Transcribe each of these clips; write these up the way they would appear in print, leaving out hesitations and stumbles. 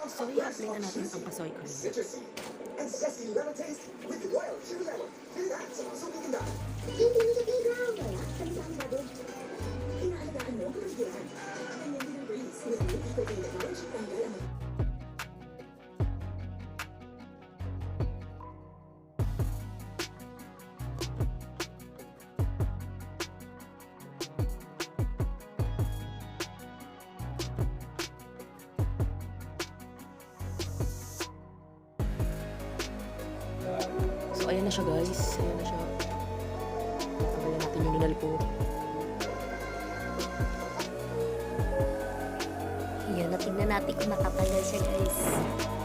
So, i-apply na natin ang kasoy cream. And zesty lemon taste with wild cherry lemon. Pili na sa mga suking tindahan. Hindi mo sa playground. Wala ka sa ang bago. Inaalagaan mo ang kapatiran. Ganyan din ang breeze. With new eco-clean technology, tanggal ang So, ayan na siya guys. Ayan na siya. Tanggalin natin yung nunal po. Ayan, natingnan natin kung nakatanggal siya guys.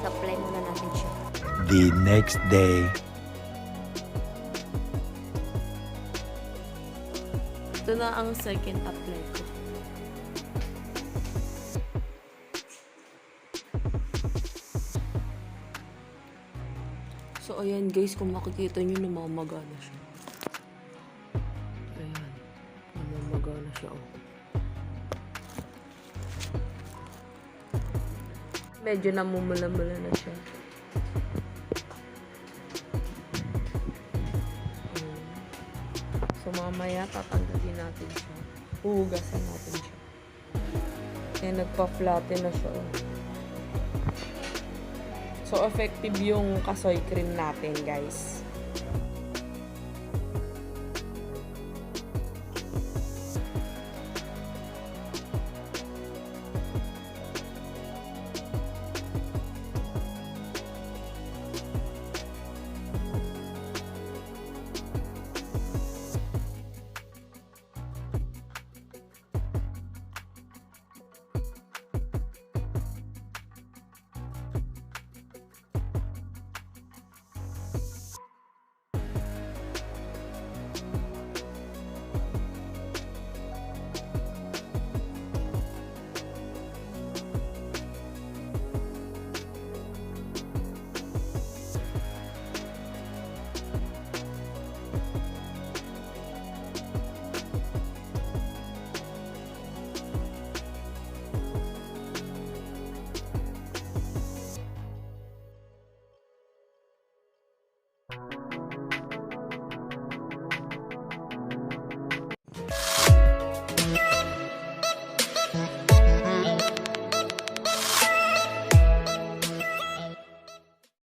Apply muna natin siya. The next day. Ito na ang second apply ko. So, ayan guys, kung makikita nyo, namamaga na siya. Ayan. Namamaga na siya, oh. Medyo namumula-mula na siya. So, mamaya tatanggalin natin siya. Huhugasan natin siya. Ayan, nagpa-flatten na siya, oh. So, effective yung kasoy cream natin, guys.